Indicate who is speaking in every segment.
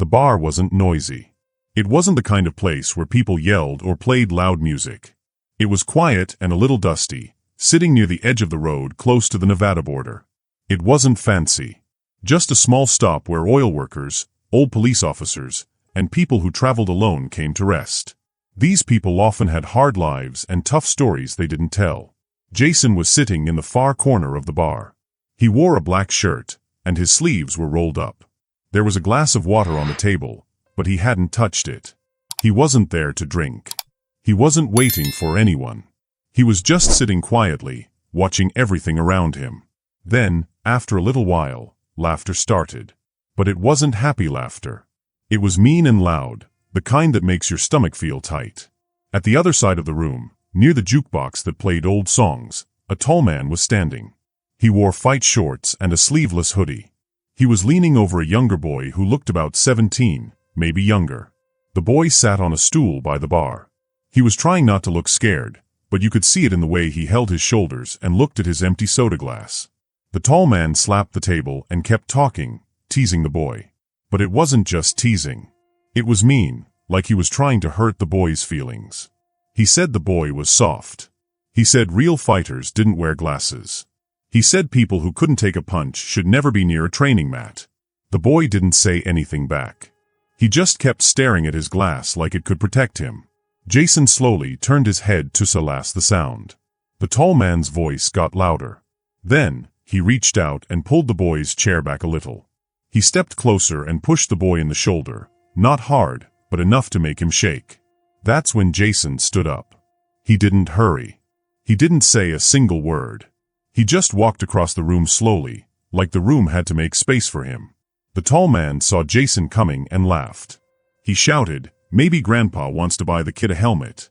Speaker 1: The bar wasn't noisy. It wasn't the kind of place where people yelled or played loud music. It was quiet and a little dusty, sitting near the edge of the road close to the Nevada border. It wasn't fancy. Just a small stop where oil workers, old police officers, and people who traveled alone came to rest. These people often had hard lives and tough stories they didn't tell. Jason was sitting in the far corner of the bar. He wore a black shirt, and his sleeves were rolled up. There was a glass of water on the table, but he hadn't touched it. He wasn't there to drink. He wasn't waiting for anyone. He was just sitting quietly, watching everything around him. Then, after a little while, laughter started. But it wasn't happy laughter. It was mean and loud, the kind that makes your stomach feel tight. At the other side of the room, near the jukebox that played old songs, a tall man was standing. He wore fight shorts and a sleeveless hoodie. He was leaning over a younger boy who looked about 17, maybe younger. The boy sat on a stool by the bar. He was trying not to look scared, but you could see it in the way he held his shoulders and looked at his empty soda glass. The tall man slapped the table and kept talking, teasing the boy. But it wasn't just teasing. It was mean, like he was trying to hurt the boy's feelings. He said the boy was soft. He said real fighters didn't wear glasses. He said people who couldn't take a punch should never be near a training mat. The boy didn't say anything back. He just kept staring at his glass like it could protect him. Jason slowly turned his head to silence the sound. The tall man's voice got louder. Then, he reached out and pulled the boy's chair back a little. He stepped closer and pushed the boy in the shoulder, not hard, but enough to make him shake. That's when Jason stood up. He didn't hurry. He didn't say a single word. He just walked across the room slowly, like the room had to make space for him. The tall man saw Jason coming and laughed. He shouted, "Maybe Grandpa wants to buy the kid a helmet."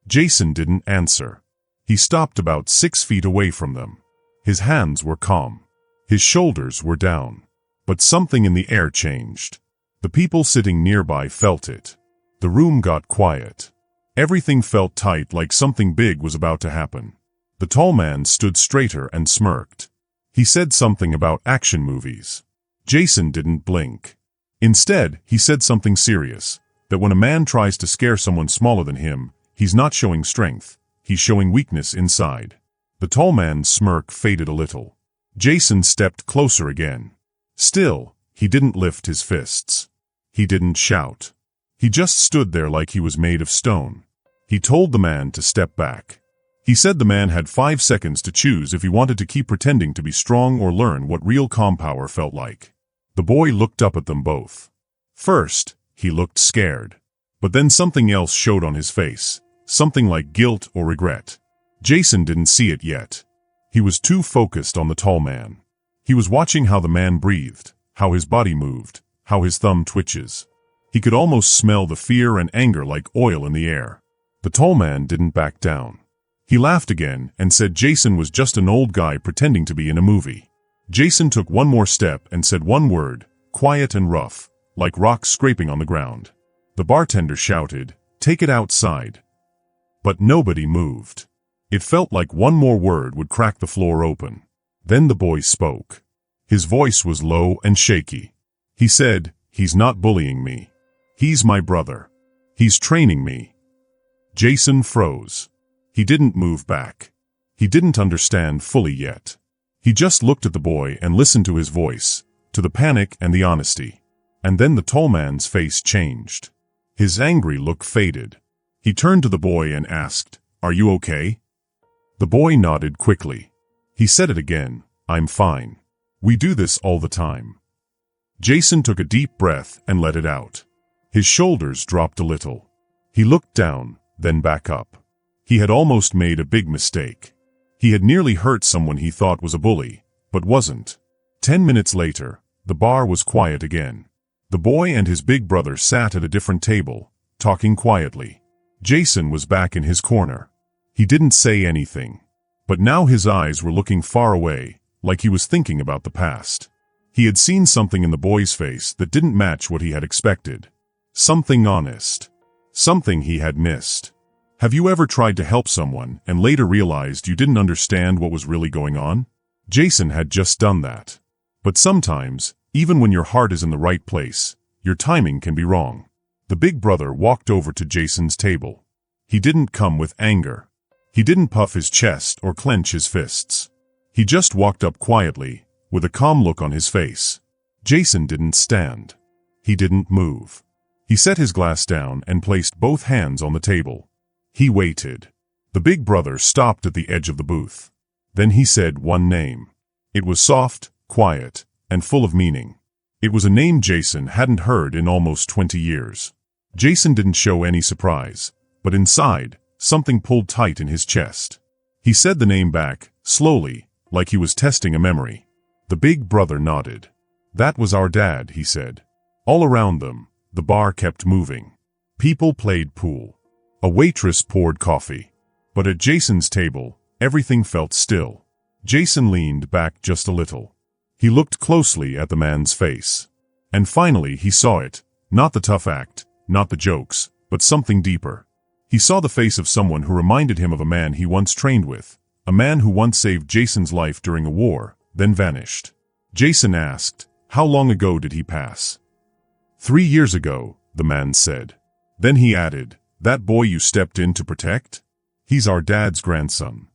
Speaker 1: Jason didn't answer. He stopped about 6 feet away from them. His hands were calm. His shoulders were down. But something in the air changed. The people sitting nearby felt it. The room got quiet. Everything felt tight, like something big was about to happen. The tall man stood straighter and smirked. He said something about action movies. Jason didn't blink. Instead, he said something serious, that when a man tries to scare someone smaller than him, he's not showing strength, he's showing weakness inside. The tall man's smirk faded a little. Jason stepped closer again. Still, he didn't lift his fists. He didn't shout. He just stood there like he was made of stone. He told the man to step back. He said the man had 5 seconds to choose if he wanted to keep pretending to be strong or learn what real calm power felt like. The boy looked up at them both. First, he looked scared. But then something else showed on his face, something like guilt or regret. Jason didn't see it yet. He was too focused on the tall man. He was watching how the man breathed, how his body moved, how his thumb twitches. He could almost smell the fear and anger like oil in the air. The tall man didn't back down. He laughed again and said Jason was just an old guy pretending to be in a movie. Jason took one more step and said one word, quiet and rough, like rocks scraping on the ground. The bartender shouted, "Take it outside." But nobody moved. It felt like one more word would crack the floor open. Then the boy spoke. His voice was low and shaky. He said, "He's not bullying me. He's my brother. He's training me." Jason froze. He didn't move back. He didn't understand fully yet. He just looked at the boy and listened to his voice, to the panic and the honesty. And then the tall man's face changed. His angry look faded. He turned to the boy and asked, "Are you okay?" The boy nodded quickly. He said it again, "I'm fine. We do this all the time." Jason took a deep breath and let it out. His shoulders dropped a little. He looked down, then back up. He had almost made a big mistake. He had nearly hurt someone he thought was a bully, but wasn't. 10 minutes later, the bar was quiet again. The boy and his big brother sat at a different table, talking quietly. Jason was back in his corner. He didn't say anything. But now his eyes were looking far away, like he was thinking about the past. He had seen something in the boy's face that didn't match what he had expected. Something honest. Something he had missed. Have you ever tried to help someone and later realized you didn't understand what was really going on? Jason had just done that. But sometimes, even when your heart is in the right place, Your timing can be wrong. The big brother walked over to Jason's table. He didn't come with anger. He didn't puff his chest or clench his fists. He just walked up quietly, with a calm look on his face. Jason didn't stand. He didn't move. He set his glass down and placed both hands on the table. He waited. The big brother stopped at the edge of the booth. Then he said one name. It was soft, quiet, and full of meaning. It was a name Jason hadn't heard in almost 20 years. Jason didn't show any surprise, but inside, something pulled tight in his chest. He said the name back, slowly, like he was testing a memory. The big brother nodded. That was our dad, he said. All around them, the bar kept moving. People played pool. A waitress poured coffee. But at Jason's table, everything felt still. Jason leaned back just a little. He looked closely at the man's face. And finally he saw it, not the tough act, not the jokes, but something deeper. He saw the face of someone who reminded him of a man he once trained with, a man who once saved Jason's life during a war, then vanished. Jason asked, "How long ago did he pass?" 3 years ago, the man said. Then he added, "That boy you stepped in to protect? He's our dad's grandson."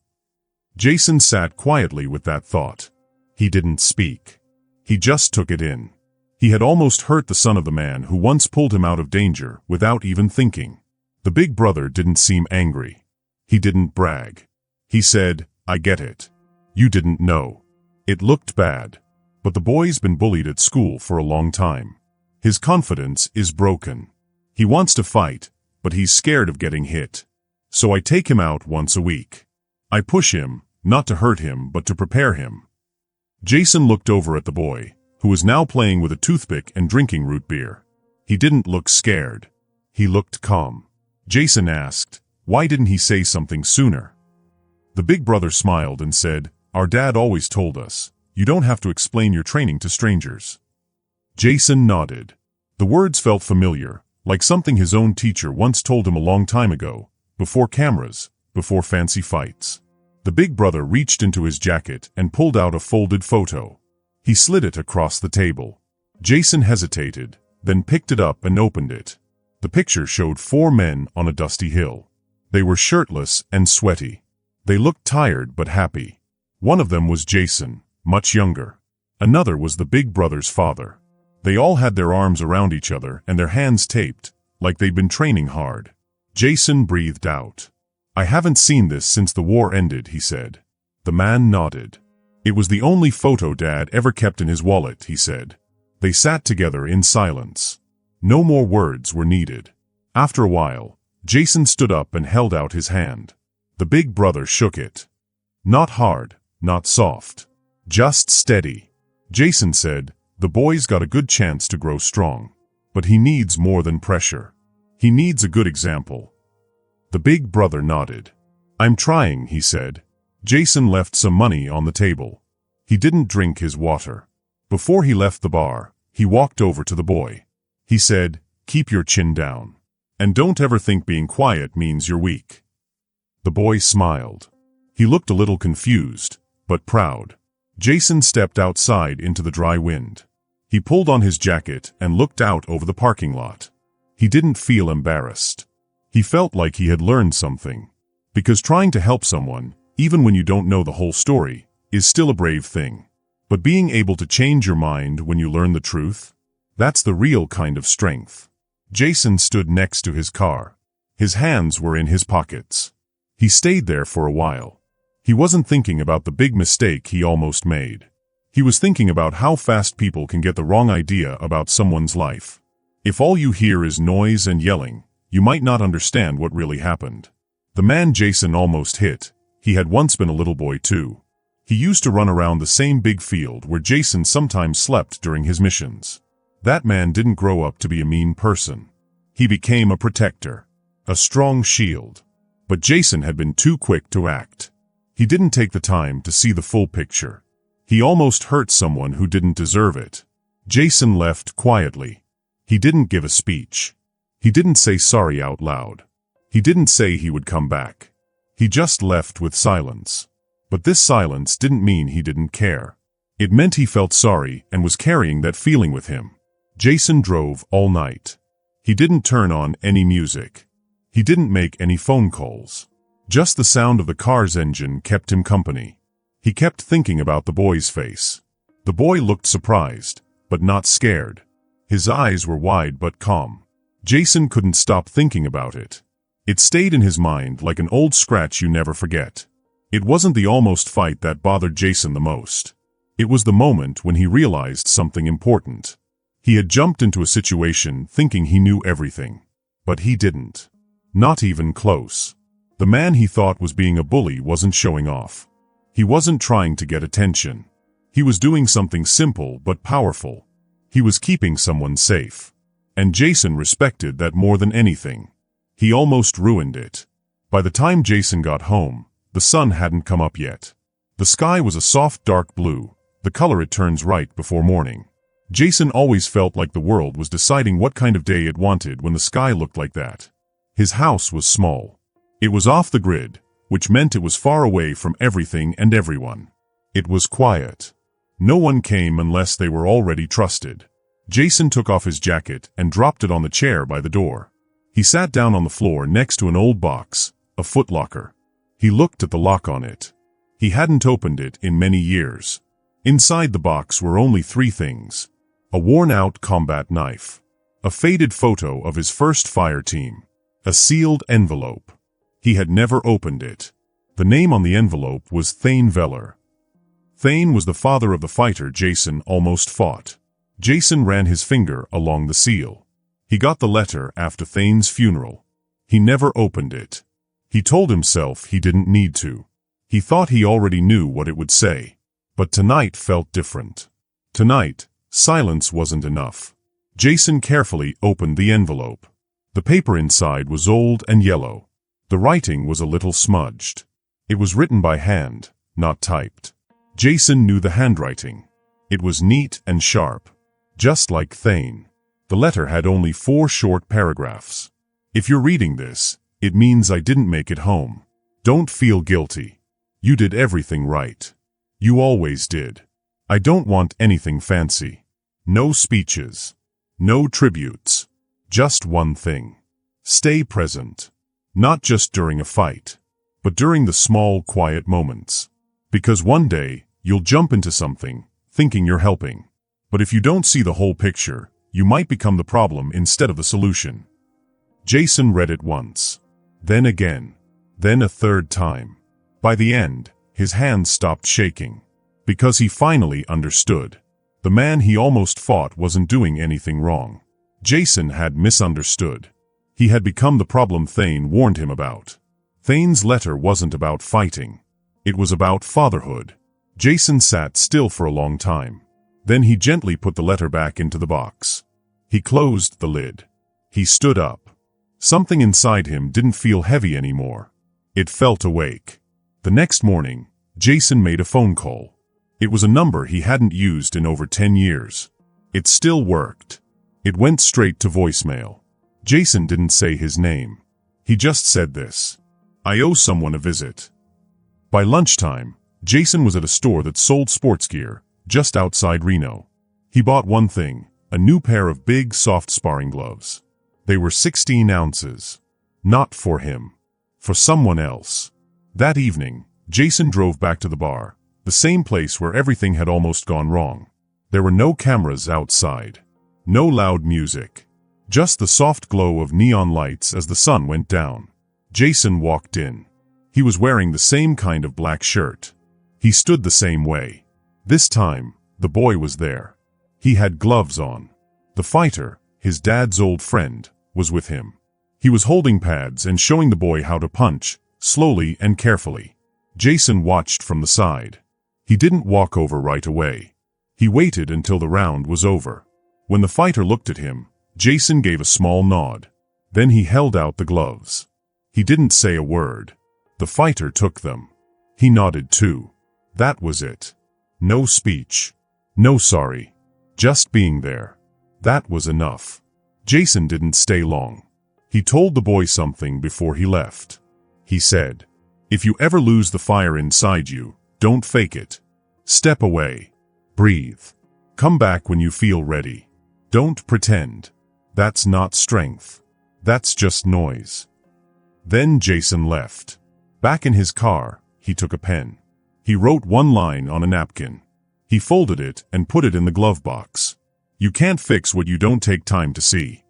Speaker 1: Jason sat quietly with that thought. He didn't speak. He just took it in. He had almost hurt the son of the man who once pulled him out of danger without even thinking. The big brother didn't seem angry. He didn't brag. He said, "I get it. You didn't know. It looked bad. But the boy's been bullied at school for a long time. His confidence is broken. He wants to fight, but he's scared of getting hit. So I take him out once a week. I push him, not to hurt him but to prepare him." Jason looked over at the boy, who was now playing with a toothpick and drinking root beer. He didn't look scared. He looked calm. Jason asked, "Why didn't he say something sooner?" The big brother smiled and said, "Our dad always told us, you don't have to explain your training to strangers." Jason nodded. The words felt familiar, like something his own teacher once told him a long time ago, before cameras, before fancy fights. The big brother reached into his jacket and pulled out a folded photo. He slid it across the table. Jason hesitated, then picked it up and opened it. The picture showed 4 men on a dusty hill. They were shirtless and sweaty. They looked tired but happy. One of them was Jason, much younger. Another was the big brother's father. They all had their arms around each other and their hands taped, like they'd been training hard. Jason breathed out. "I haven't seen this since the war ended," he said. The man nodded. "It was the only photo Dad ever kept in his wallet," he said. They sat together in silence. No more words were needed. After a while, Jason stood up and held out his hand. The big brother shook it. Not hard, not soft. Just steady. Jason said, "The boy's got a good chance to grow strong. But he needs more than pressure. He needs a good example." The big brother nodded. "I'm trying," he said. Jason left some money on the table. He didn't drink his water. Before he left the bar, he walked over to the boy. He said, "Keep your chin down. And don't ever think being quiet means you're weak." The boy smiled. He looked a little confused, but proud. Jason stepped outside into the dry wind. He pulled on his jacket and looked out over the parking lot. He didn't feel embarrassed. He felt like he had learned something. Because trying to help someone, even when you don't know the whole story, is still a brave thing. But being able to change your mind when you learn the truth, that's the real kind of strength. Jason stood next to his car. His hands were in his pockets. He stayed there for a while. He wasn't thinking about the big mistake he almost made. He was thinking about how fast people can get the wrong idea about someone's life. If all you hear is noise and yelling, you might not understand what really happened. The man Jason almost hit, he had once been a little boy too. He used to run around the same big field where Jason sometimes slept during his missions. That man didn't grow up to be a mean person. He became a protector, a strong shield. But Jason had been too quick to act. He didn't take the time to see the full picture. He almost hurt someone who didn't deserve it. Jason left quietly. He didn't give a speech. He didn't say sorry out loud. He didn't say he would come back. He just left with silence. But this silence didn't mean he didn't care. It meant he felt sorry and was carrying that feeling with him. Jason drove all night. He didn't turn on any music. He didn't make any phone calls. Just the sound of the car's engine kept him company. He kept thinking about the boy's face. The boy looked surprised, but not scared. His eyes were wide but calm. Jason couldn't stop thinking about it. It stayed in his mind like an old scratch you never forget. It wasn't the almost fight that bothered Jason the most. It was the moment when he realized something important. He had jumped into a situation thinking he knew everything. But he didn't. Not even close. The man he thought was being a bully wasn't showing off. He wasn't trying to get attention. He was doing something simple but powerful. He was keeping someone safe. And Jason respected that more than anything. He almost ruined it. By the time Jason got home, the sun hadn't come up yet. The sky was a soft dark blue, the color it turns right before morning. Jason always felt like the world was deciding what kind of day it wanted when the sky looked like that. His house was small. It was off the grid, which meant it was far away from everything and everyone. It was quiet. No one came unless they were already trusted. Jason took off his jacket and dropped it on the chair by the door. He sat down on the floor next to an old box, a footlocker. He looked at the lock on it. He hadn't opened it in many years. Inside the box were only 3 things. A worn-out combat knife. A faded photo of his first fire team. A sealed envelope. He had never opened it. The name on the envelope was Thane Veller. Thane was the father of the fighter Jason almost fought. Jason ran his finger along the seal. He got the letter after Thane's funeral. He never opened it. He told himself he didn't need to. He thought he already knew what it would say. But tonight felt different. Tonight, silence wasn't enough. Jason carefully opened the envelope. The paper inside was old and yellow. The writing was a little smudged. It was written by hand, not typed. Jason knew the handwriting. It was neat and sharp. Just like Thane. The letter had only 4 short paragraphs. If you're reading this, it means I didn't make it home. Don't feel guilty. You did everything right. You always did. I don't want anything fancy. No speeches. No tributes. Just one thing. Stay present. Not just during a fight, but during the small, quiet moments. Because one day, you'll jump into something, thinking you're helping. But if you don't see the whole picture, you might become the problem instead of the solution. Jason read it once. Then again. Then a 3rd time. By the end, his hands stopped shaking. Because he finally understood. The man he almost fought wasn't doing anything wrong. Jason had misunderstood. He had become the problem Thane warned him about. Thane's letter wasn't about fighting. It was about fatherhood. Jason sat still for a long time. Then he gently put the letter back into the box. He closed the lid. He stood up. Something inside him didn't feel heavy anymore. It felt awake. The next morning, Jason made a phone call. It was a number he hadn't used in over 10 years. It still worked. It went straight to voicemail. Jason didn't say his name. He just said this. I owe someone a visit. By lunchtime, Jason was at a store that sold sports gear, just outside Reno. He bought one thing, a new pair of big, soft sparring gloves. They were 16 ounces. Not for him. For someone else. That evening, Jason drove back to the bar, the same place where everything had almost gone wrong. There were no cameras outside. No loud music. Just the soft glow of neon lights as the sun went down. Jason walked in. He was wearing the same kind of black shirt. He stood the same way. This time, the boy was there. He had gloves on. The fighter, his dad's old friend, was with him. He was holding pads and showing the boy how to punch, slowly and carefully. Jason watched from the side. He didn't walk over right away. He waited until the round was over. When the fighter looked at him, Jason gave a small nod. Then he held out the gloves. He didn't say a word. The fighter took them. He nodded too. That was it. No speech. No sorry. Just being there. That was enough. Jason didn't stay long. He told the boy something before he left. He said, if you ever lose the fire inside you, don't fake it. Step away. Breathe. Come back when you feel ready. Don't pretend. That's not strength. That's just noise. Then Jason left. Back in his car, he took a pen. He wrote one line on a napkin. He folded it and put it in the glove box. You can't fix what you don't take time to see.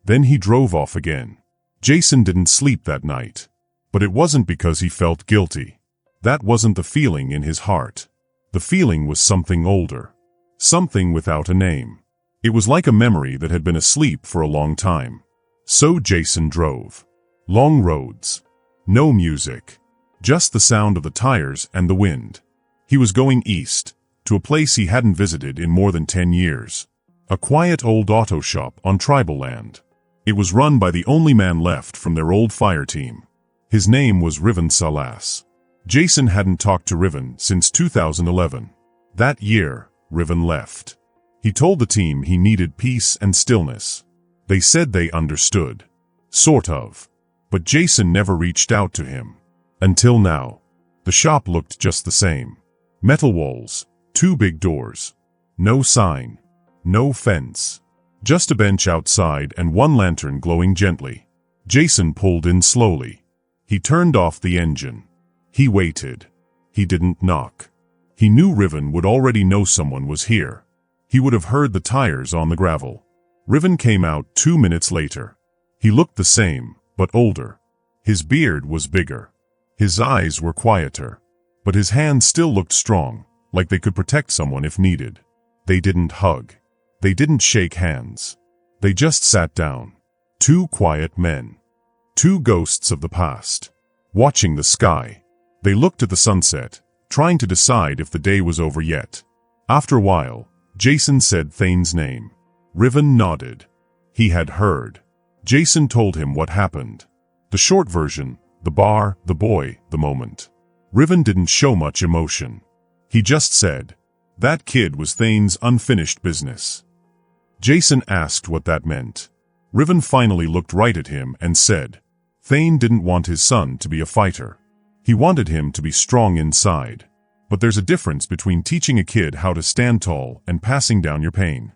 Speaker 1: Then he drove off again. Jason didn't sleep that night. But it wasn't because he felt guilty. That wasn't the feeling in his heart. The feeling was something older. Something without a name. It was like a memory that had been asleep for a long time. So Jason drove. Long roads. No music. Just the sound of the tires and the wind. He was going east, to a place he hadn't visited in more than 10 years. A quiet old auto shop on tribal land. It was run by the only man left from their old fire team. His name was Riven Salas. Jason hadn't talked to Riven since 2011. That year, Riven left. He told the team he needed peace and stillness. They said they understood. Sort of. But Jason never reached out to him. Until now. The shop looked just the same. Metal walls, 2 big doors. No sign. No fence. Just a bench outside and one lantern glowing gently. Jason pulled in slowly. He turned off the engine. He waited. He didn't knock. He knew Riven would already know someone was here. He would have heard the tires on the gravel. Riven came out 2 minutes later. He looked the same, but older. His beard was bigger. His eyes were quieter. But his hands still looked strong, like they could protect someone if needed. They didn't hug. They didn't shake hands. They just sat down. 2 quiet men. 2 ghosts of the past. Watching the sky. They looked at the sunset, trying to decide if the day was over yet. After a while, Jason said Thane's name. Riven nodded. He had heard. Jason told him what happened. The short version, the bar, the boy, the moment. Riven didn't show much emotion. He just said, that kid was Thane's unfinished business. Jason asked what that meant. Riven finally looked right at him and said, Thane didn't want his son to be a fighter. He wanted him to be strong inside. But there's a difference between teaching a kid how to stand tall and passing down your pain.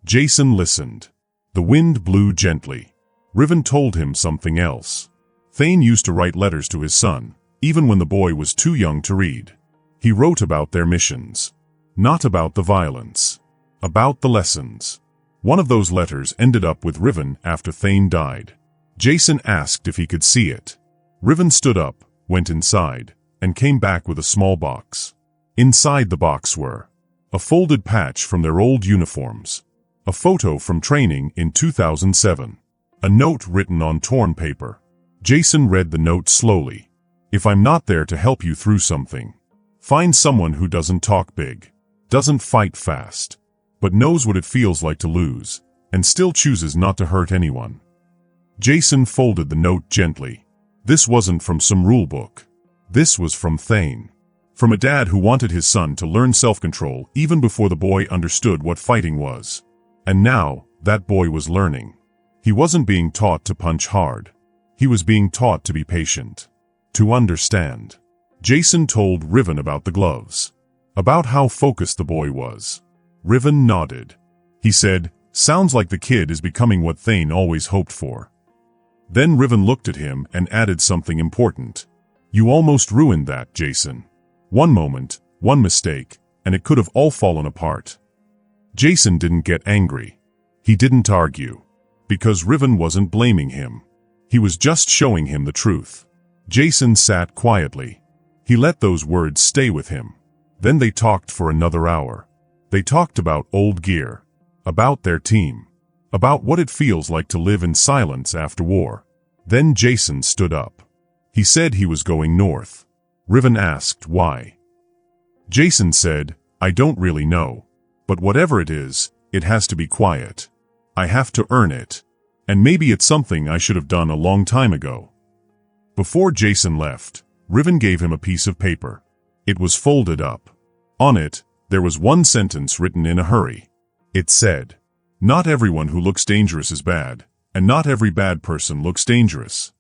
Speaker 1: Jason listened. The wind blew gently. Riven told him something else. Thane used to write letters to his son, even when the boy was too young to read. He wrote about their missions. Not about the violence. About the lessons. One of those letters ended up with Riven after Thane died. Jason asked if he could see it. Riven stood up, went inside, and came back with a small box. Inside the box were a folded patch from their old uniforms, a photo from training in 2007, a note written on torn paper. Jason read the note slowly. If I'm not there to help you through something, find someone who doesn't talk big, doesn't fight fast, but knows what it feels like to lose, and still chooses not to hurt anyone. Jason folded the note gently. This wasn't from some rule book. This was from Thane. From a dad who wanted his son to learn self-control even before the boy understood what fighting was. And now, that boy was learning. He wasn't being taught to punch hard. He was being taught to be patient. To understand. Jason told Riven about the gloves. About how focused the boy was. Riven nodded. He said, sounds like the kid is becoming what Thane always hoped for. Then Riven looked at him and added something important. You almost ruined that, Jason. One moment, one mistake, and it could have all fallen apart. Jason didn't get angry. He didn't argue. Because Riven wasn't blaming him. He was just showing him the truth. Jason sat quietly. He let those words stay with him. Then they talked for another hour. They talked about old gear. About their team. About what it feels like to live in silence after war. Then Jason stood up. He said he was going north. Riven asked why. Jason said, I don't really know. But whatever it is, it has to be quiet. I have to earn it. And maybe it's something I should have done a long time ago. Before Jason left, Riven gave him a piece of paper. It was folded up. On it, there was one sentence written in a hurry. It said, not everyone who looks dangerous is bad, and not every bad person looks dangerous.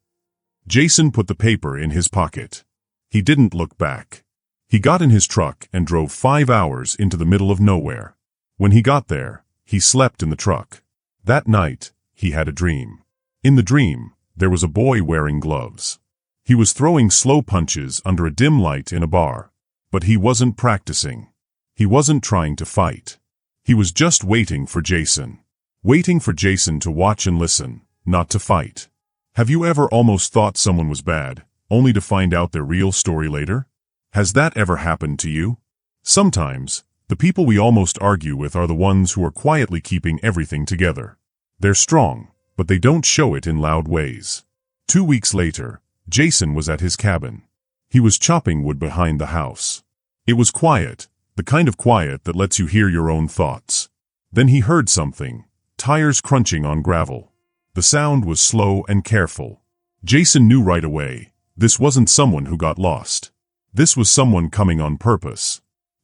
Speaker 1: Jason put the paper in his pocket. He didn't look back. He got in his truck and drove 5 hours into the middle of nowhere. When he got there, He slept in the truck. That night, he had a dream. In the dream, there was a boy wearing gloves. He was throwing slow punches under a dim light in a bar. But he wasn't practicing. He wasn't trying to fight. He was just waiting for Jason. Waiting for Jason to watch and listen, not to fight. Have you ever almost thought someone was bad, only to find out their real story later? Has that ever happened to you? Sometimes, the people we almost argue with are the ones who are quietly keeping everything together. They're strong, but they don't show it in loud ways. 2 weeks later, Jason was at his cabin. He was chopping wood behind the house. It was quiet, the kind of quiet that lets you hear your own thoughts. Then he heard something, tires crunching on gravel. The sound was slow and careful. Jason knew right away, this wasn't someone who got lost. This was someone coming on purpose.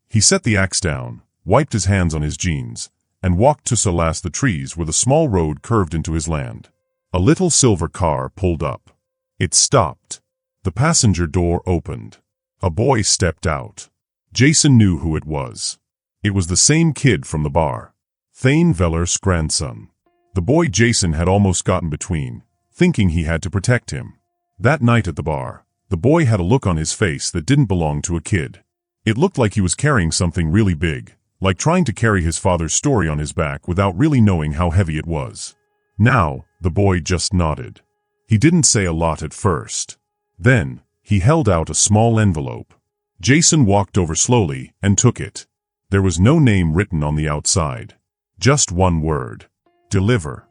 Speaker 1: He set the axe down, wiped his hands on his jeans, and walked to Solas the trees where the small road curved into his land. A little silver car pulled up. It stopped. The passenger door opened. A boy stepped out. Jason knew who it was. It was the same kid from the bar. Thane Veller's grandson. The boy Jason had almost gotten between, thinking he had to protect him. That night at the bar, the boy had a look on his face that didn't belong to a kid. It looked like he was carrying something really big, like trying to carry his father's story on his back without really knowing how heavy it was. Now, the boy just nodded. He didn't say a lot at first. Then, he held out a small envelope. Jason walked over slowly and took it. There was no name written on the outside. Just one word. Deliver.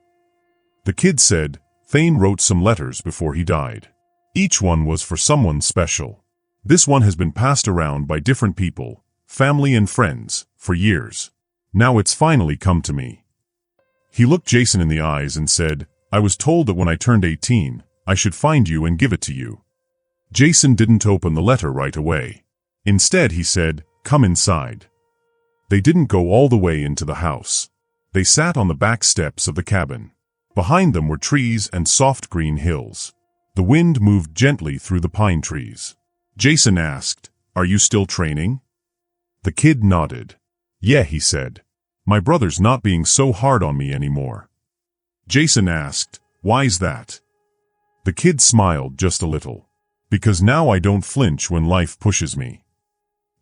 Speaker 1: The kid said, Thane wrote some letters before he died. Each one was for someone special. This one has been passed around by different people, family and friends, for years. Now it's finally come to me. He looked Jason in the eyes and said, I was told that when I turned 18, I should find you and give it to you. Jason didn't open the letter right away. Instead, he said, come inside. They didn't go all the way into the house. They sat on the back steps of the cabin. Behind them were trees and soft green hills. The wind moved gently through the pine trees. Jason asked, are you still training? The kid nodded. Yeah, he said. My brother's not being so hard on me anymore. Jason asked, why's that? The kid smiled just a little. Because now I don't flinch when life pushes me.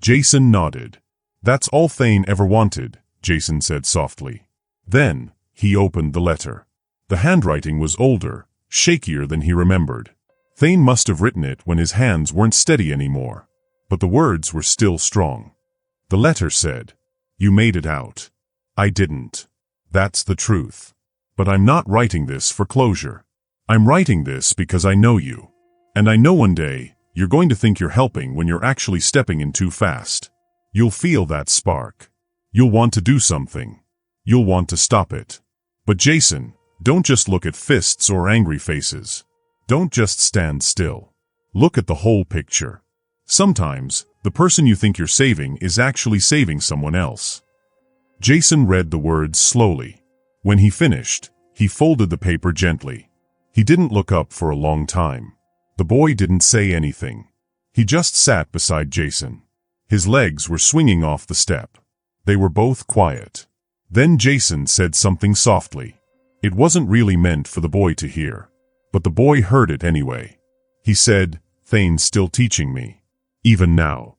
Speaker 1: Jason nodded. That's all Thane ever wanted, Jason said softly. Then, he opened the letter. The handwriting was older, shakier than he remembered. Thane must have written it when his hands weren't steady anymore. But the words were still strong. The letter said, you made it out. I didn't. That's the truth. But I'm not writing this for closure. I'm writing this because I know you. And I know one day, you're going to think you're helping when you're actually stepping in too fast. You'll feel that spark. You'll want to do something. You'll want to stop it. But Jason, don't just look at fists or angry faces. Don't just stand still. Look at the whole picture. Sometimes, the person you think you're saving is actually saving someone else. Jason read the words slowly. When he finished, he folded the paper gently. He didn't look up for a long time. The boy didn't say anything. He just sat beside Jason. His legs were swinging off the step. They were both quiet. Then Jason said something softly. It wasn't really meant for the boy to hear. But the boy heard it anyway. He said, Thane's still teaching me. Even now.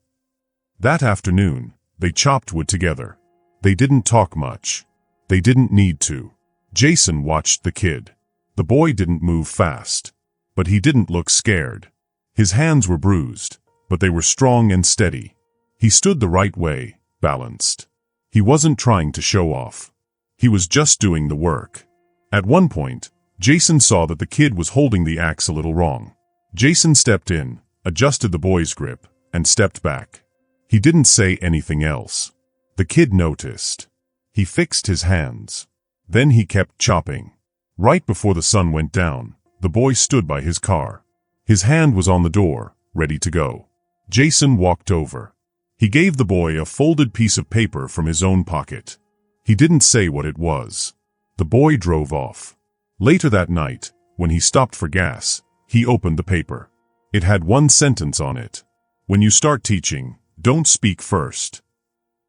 Speaker 1: That afternoon, they chopped wood together. They didn't talk much. They didn't need to. Jason watched the kid. The boy didn't move fast. But he didn't look scared. His hands were bruised, but they were strong and steady. He stood the right way, balanced. He wasn't trying to show off. He was just doing the work. At one point, Jason saw that the kid was holding the axe a little wrong. Jason stepped in, adjusted the boy's grip, and stepped back. He didn't say anything else. The kid noticed. He fixed his hands. Then he kept chopping. Right before the sun went down, the boy stood by his car. His hand was on the door, ready to go. Jason walked over. He gave the boy a folded piece of paper from his own pocket. He didn't say what it was. The boy drove off. Later that night, when he stopped for gas, he opened the paper. It had one sentence on it. When you start teaching, don't speak first.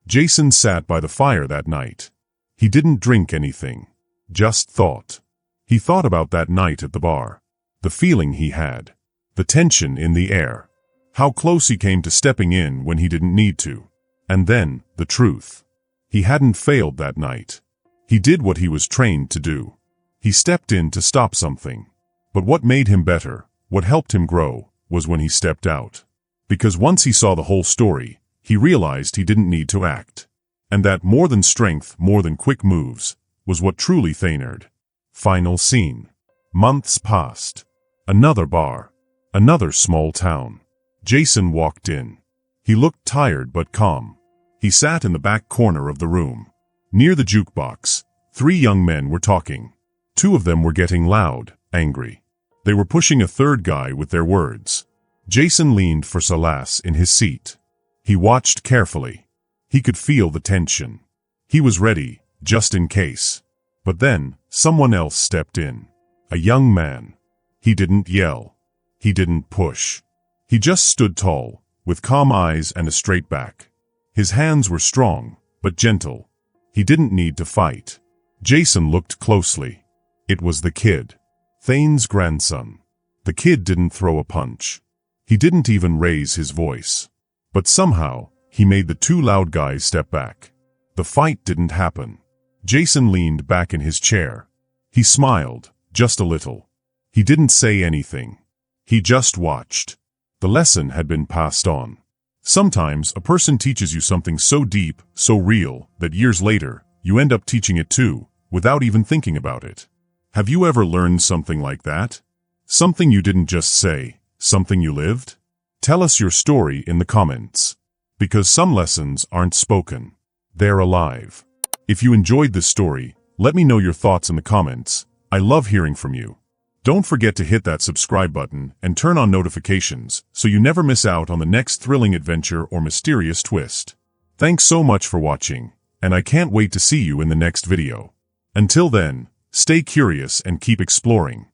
Speaker 1: Jason sat by the fire that night. He didn't drink anything, just thought. He thought about that night at the bar, the feeling he had, the tension in the air, how close he came to stepping in when he didn't need to. And then, the truth. He hadn't failed that night. He did what he was trained to do. He stepped in to stop something. But what made him better, what helped him grow, was when he stepped out. Because once he saw the whole story, he realized he didn't need to act. And that more than strength, more than quick moves, was what truly Thaynard. Final scene. Months passed. Another bar. Another small town. Jason walked in. He looked tired but calm. He sat in the back corner of the room. Near the jukebox, 3 young men were talking. 2 of them were getting loud, angry. They were pushing a third guy with their words. Jason leaned for solace in his seat. He watched carefully. He could feel the tension. He was ready, just in case. But then, someone else stepped in. A young man. He didn't yell. He didn't push. He just stood tall, with calm eyes and a straight back. His hands were strong, but gentle. He didn't need to fight. Jason looked closely. It was the kid. Thane's grandson. The kid didn't throw a punch. He didn't even raise his voice. But somehow, he made the 2 loud guys step back. The fight didn't happen. Jason leaned back in his chair. He smiled, just a little. He didn't say anything. He just watched. The lesson had been passed on. Sometimes a person teaches you something so deep, so real, that years later, you end up teaching it too, without even thinking about it. Have you ever learned something like that? Something you didn't just say, something you lived? Tell us your story in the comments. Because some lessons aren't spoken. They're alive. If you enjoyed this story, let me know your thoughts in the comments. I love hearing from you. Don't forget to hit that subscribe button and turn on notifications so you never miss out on the next thrilling adventure or mysterious twist. Thanks so much for watching, and I can't wait to see you in the next video. Until then, stay curious and keep exploring.